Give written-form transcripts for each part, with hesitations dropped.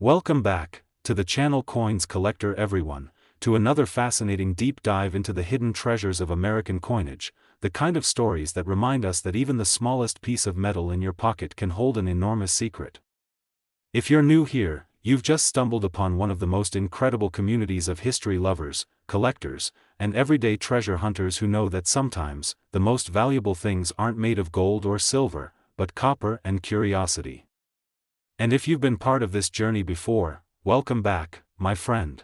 Welcome back, to the channel Coins Collector everyone, to another fascinating deep dive into the hidden treasures of American coinage, the kind of stories that remind us that even the smallest piece of metal in your pocket can hold an enormous secret. If you're new here, you've just stumbled upon one of the most incredible communities of history lovers, collectors, and everyday treasure hunters who know that sometimes, the most valuable things aren't made of gold or silver, but copper and curiosity. And if you've been part of this journey before, welcome back, my friend.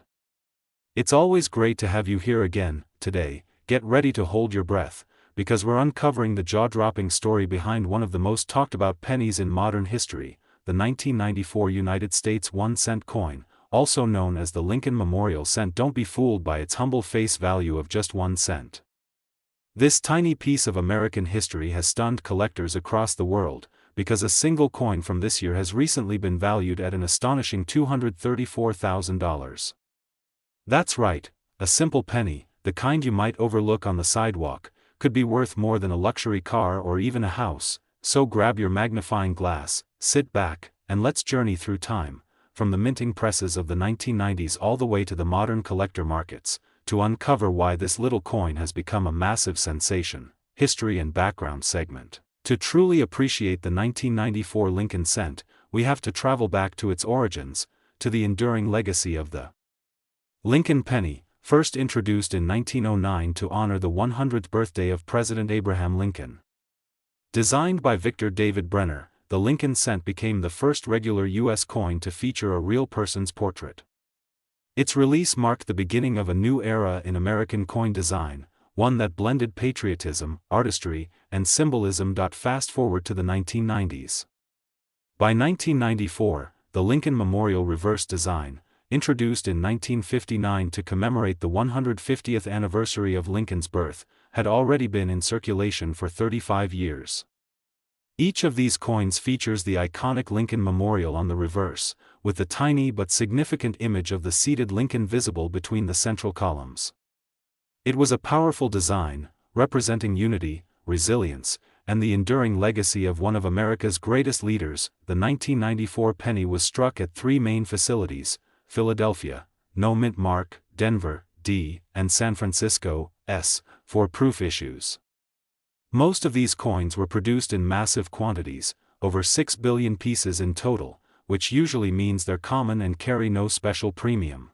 It's always great to have you here again. Today, get ready to hold your breath, because we're uncovering the jaw-dropping story behind one of the most talked about pennies in modern history, the 1994 United States 1-cent coin, also known as the Lincoln Memorial Cent. Don't be fooled by its humble face value of just 1 cent. This tiny piece of American history has stunned collectors across the world, because a single coin from this year has recently been valued at an astonishing $234,000. That's right, a simple penny, the kind you might overlook on the sidewalk, could be worth more than a luxury car or even a house. So grab your magnifying glass, sit back, and let's journey through time, from the minting presses of the 1990s all the way to the modern collector markets, to uncover why this little coin has become a massive sensation. History and background segment. To truly appreciate the 1994 Lincoln Cent, we have to travel back to its origins, to the enduring legacy of the Lincoln penny, first introduced in 1909 to honor the 100th birthday of President Abraham Lincoln. Designed by Victor David Brenner, the Lincoln Cent became the first regular U.S. coin to feature a real person's portrait. Its release marked the beginning of a new era in American coin design, one that blended patriotism, artistry, and symbolism. Fast forward to the 1990s. By 1994, the Lincoln Memorial reverse design, introduced in 1959 to commemorate the 150th anniversary of Lincoln's birth, had already been in circulation for 35 years. Each of these coins features the iconic Lincoln Memorial on the reverse, with the tiny but significant image of the seated Lincoln visible between the central columns. It was a powerful design, representing unity, resilience, and the enduring legacy of one of America's greatest leaders. The 1994 penny was struck at three main facilities: Philadelphia, No Mint Mark, Denver, D, and San Francisco, S, for proof issues. Most of these coins were produced in massive quantities, over 6 billion pieces in total, which usually means they're common and carry no special premium.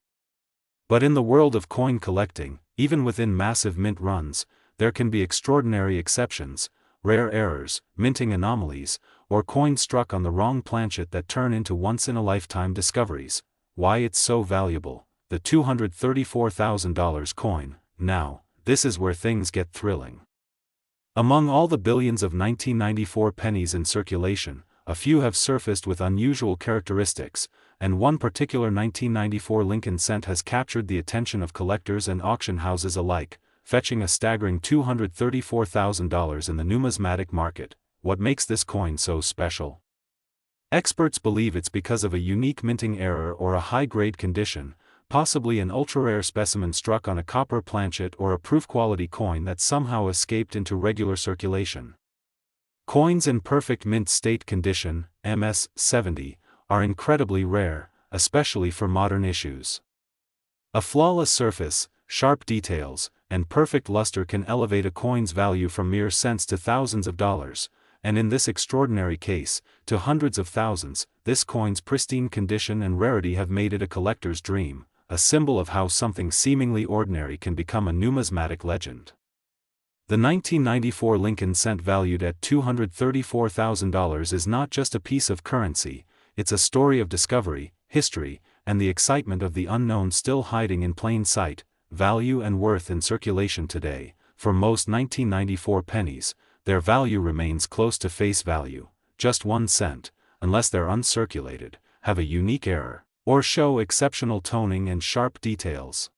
But in the world of coin collecting, even within massive mint runs, there can be extraordinary exceptions, rare errors, minting anomalies, or coins struck on the wrong planchet that turn into once-in-a-lifetime discoveries. Why it's so valuable. The $234,000 coin. Now, this is where things get thrilling. Among all the billions of 1994 pennies in circulation, a few have surfaced with unusual characteristics, and one particular 1994 Lincoln Cent has captured the attention of collectors and auction houses alike, fetching a staggering $234,000 in the numismatic market. What makes this coin so special? Experts believe it's because of a unique minting error or a high-grade condition, possibly an ultra-rare specimen struck on a copper planchet or a proof-quality coin that somehow escaped into regular circulation. Coins in perfect mint state condition, MS-70, are incredibly rare, especially for modern issues. A flawless surface, sharp details, and perfect luster can elevate a coin's value from mere cents to thousands of dollars, and in this extraordinary case, to hundreds of thousands. This coin's pristine condition and rarity have made it a collector's dream, a symbol of how something seemingly ordinary can become a numismatic legend. The 1994 Lincoln Cent, valued at $234,000, is not just a piece of currency, it's a story of discovery, history, and the excitement of the unknown still hiding in plain sight. Value and worth in circulation today. For most 1994 pennies, their value remains close to face value, just 1 cent, unless they're uncirculated, have a unique error, or show exceptional toning and sharp details.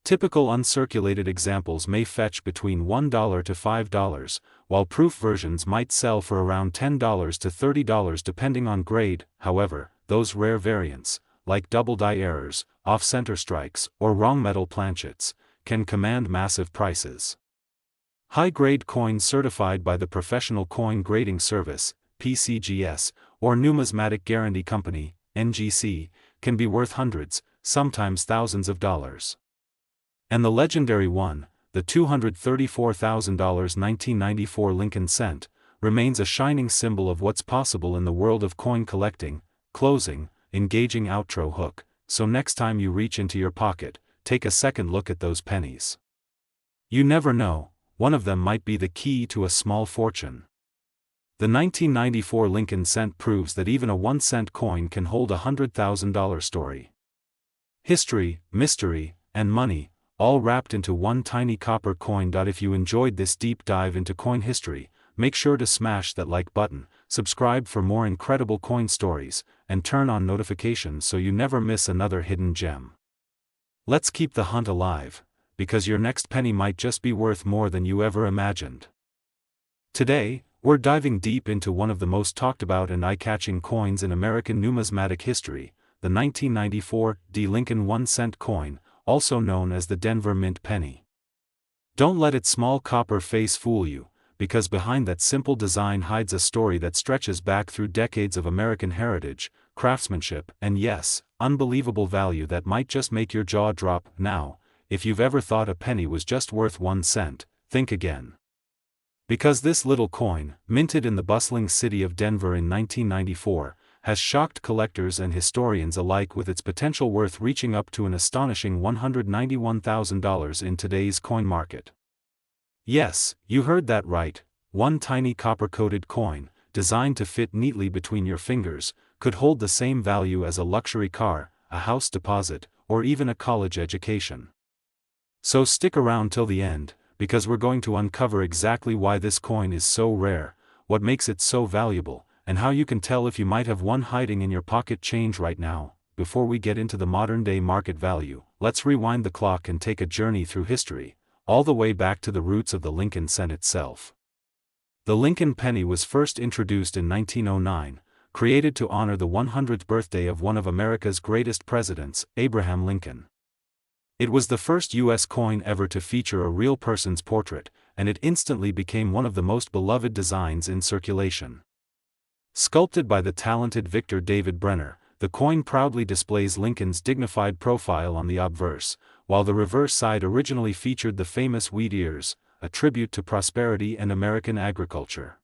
Typical uncirculated examples may fetch between $1 to $5, while proof versions might sell for around $10 to $30 depending on grade. However, those rare variants, like double die errors, off-center strikes, or wrong metal planchets, can command massive prices. High-grade coins certified by the Professional Coin Grading Service, PCGS, or Numismatic Guarantee Company, NGC, can be worth hundreds, sometimes thousands of dollars. And the legendary one, the $234,000 1994 Lincoln cent, remains a shining symbol of what's possible in the world of coin collecting. Closing, engaging outro hook. So next time you reach into your pocket, take a second look at those pennies. You never know, one of them might be the key to a small fortune. The 1994 Lincoln cent proves that even a 1-cent coin can hold a $100,000 story. History, mystery, and money, all wrapped into one tiny copper coin. If you enjoyed this deep dive into coin history, make sure to smash that like button, subscribe for more incredible coin stories, and turn on notifications so you never miss another hidden gem. Let's keep the hunt alive, because your next penny might just be worth more than you ever imagined. Today, we're diving deep into one of the most talked about and eye-catching coins in American numismatic history, the 1994 Lincoln 1-cent coin, also known as the Denver Mint penny. Don't let its small copper face fool you, because behind that simple design hides a story that stretches back through decades of American heritage, craftsmanship, and yes, unbelievable value that might just make your jaw drop. Now, if you've ever thought a penny was just worth 1 cent, think again. Because this little coin, minted in the bustling city of Denver in 1994, has shocked collectors and historians alike with its potential worth reaching up to an astonishing $191,000 in today's coin market. Yes, you heard that right, one tiny copper-coated coin, designed to fit neatly between your fingers, could hold the same value as a luxury car, a house deposit, or even a college education. So stick around till the end, because we're going to uncover exactly why this coin is so rare, what makes it so valuable, and how you can tell if you might have one hiding in your pocket change right now. Before we get into the modern-day market value, let's rewind the clock and take a journey through history, all the way back to the roots of the Lincoln cent itself. The Lincoln penny was first introduced in 1909, created to honor the 100th birthday of one of America's greatest presidents, Abraham Lincoln. It was the first U.S. coin ever to feature a real person's portrait, and it instantly became one of the most beloved designs in circulation. Sculpted by the talented Victor David Brenner, the coin proudly displays Lincoln's dignified profile on the obverse, while the reverse side originally featured the famous wheat ears, a tribute to prosperity and American agriculture.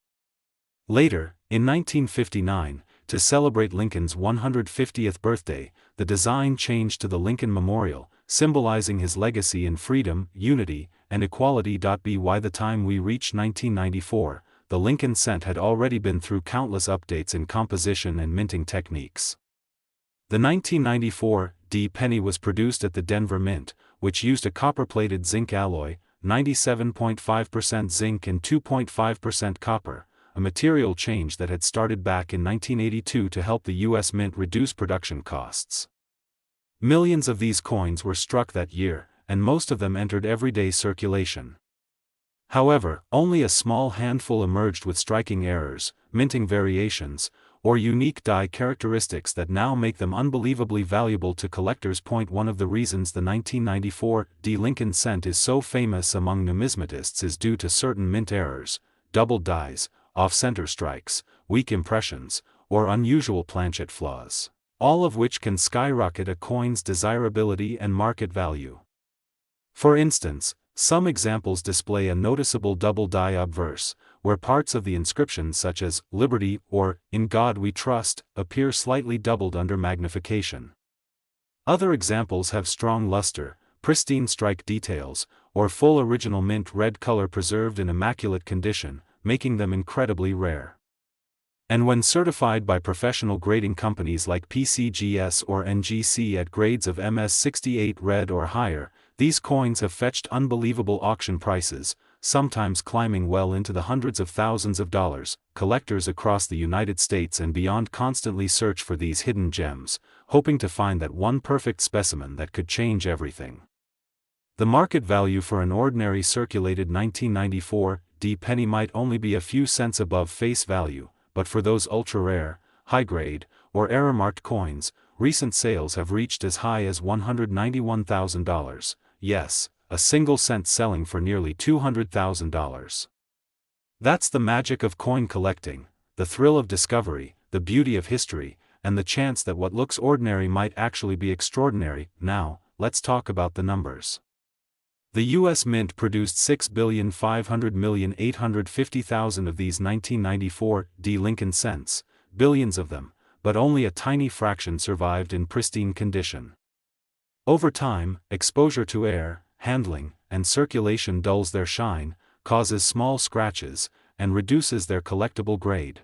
Later, in 1959, to celebrate Lincoln's 150th birthday, the design changed to the Lincoln Memorial, symbolizing his legacy in freedom, unity, and equality. By the time we reached 1994, the Lincoln cent had already been through countless updates in composition and minting techniques. The 1994 penny was produced at the Denver Mint, which used a copper-plated zinc alloy, 97.5% zinc and 2.5% copper, a material change that had started back in 1982 to help the U.S. Mint reduce production costs. Millions of these coins were struck that year, and most of them entered everyday circulation. However, only a small handful emerged with striking errors, minting variations, or unique die characteristics that now make them unbelievably valuable to collectors. One of the reasons the 1994 Lincoln cent is so famous among numismatists is due to certain mint errors, doubled dies, off-center strikes, weak impressions, or unusual planchet flaws, all of which can skyrocket a coin's desirability and market value. For instance, some examples display a noticeable double die obverse, where parts of the inscription such as "Liberty" or "In God We Trust" appear slightly doubled under magnification. Other examples have strong luster, pristine strike details, or full original mint red color preserved in immaculate condition, making them incredibly rare. And when certified by professional grading companies like PCGS or NGC at grades of MS68 red or higher, these coins have fetched unbelievable auction prices, sometimes climbing well into the hundreds of thousands of dollars. Collectors across the United States and beyond constantly search for these hidden gems, hoping to find that one perfect specimen that could change everything. The market value for an ordinary circulated 1994 penny might only be a few cents above face value, but for those ultra-rare, high-grade, or error-marked coins, recent sales have reached as high as $191,000, yes, a single cent selling for nearly $200,000. That's the magic of coin collecting, the thrill of discovery, the beauty of history, and the chance that what looks ordinary might actually be extraordinary. Now, let's talk about the numbers. The U.S. Mint produced 6,500,850,000 of these 1994 D. Lincoln cents, billions of them, but only a tiny fraction survived in pristine condition. Over time, exposure to air, handling, and circulation dulls their shine, causes small scratches, and reduces their collectible grade.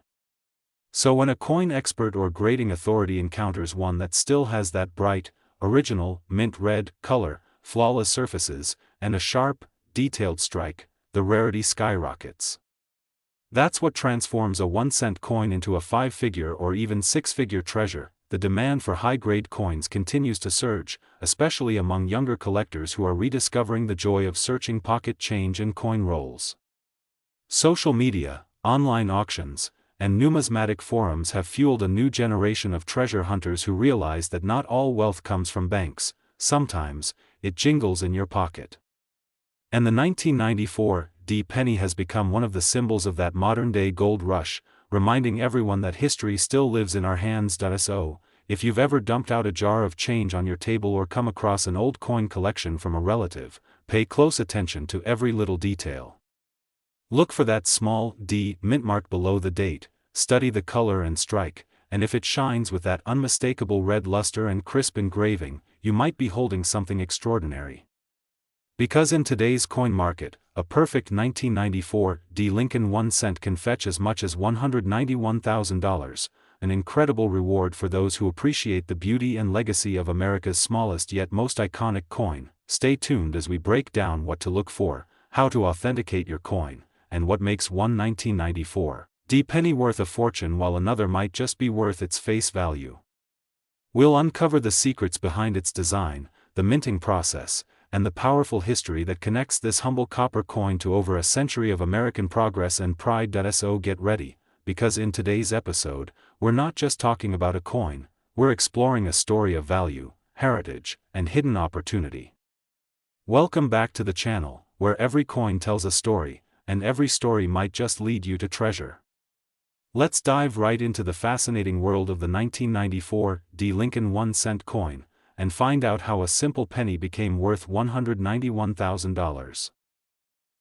So when a coin expert or grading authority encounters one that still has that bright, original, mint red color, flawless surfaces, and a sharp, detailed strike, the rarity skyrockets. That's what transforms a 1-cent coin into a 5-figure or even 6-figure treasure. The demand for high-grade coins continues to surge, especially among younger collectors who are rediscovering the joy of searching pocket change and coin rolls. Social media, online auctions, and numismatic forums have fueled a new generation of treasure hunters who realize that not all wealth comes from banks. Sometimes, it jingles in your pocket. And the 1994 D penny has become one of the symbols of that modern-day gold rush, reminding everyone that history still lives in our hands. So, if you've ever dumped out a jar of change on your table or come across an old coin collection from a relative, pay close attention to every little detail. Look for that small D mint mark below the date, study the color and strike, and if it shines with that unmistakable red luster and crisp engraving, you might be holding something extraordinary. Because in today's coin market, a perfect 1994 D Lincoln 1 cent can fetch as much as $191,000, an incredible reward for those who appreciate the beauty and legacy of America's smallest yet most iconic coin. Stay tuned as we break down what to look for, how to authenticate your coin, and what makes one 1994 D penny worth a fortune while another might just be worth its face value. We'll uncover the secrets behind its design, the minting process, and the powerful history that connects this humble copper coin to over a century of American progress and pride. So get ready, because in today's episode, we're not just talking about a coin, we're exploring a story of value, heritage, and hidden opportunity. Welcome back to the channel, where every coin tells a story, and every story might just lead you to treasure. Let's dive right into the fascinating world of the 1994 D Lincoln 1 cent coin, and find out how a simple penny became worth $191,000.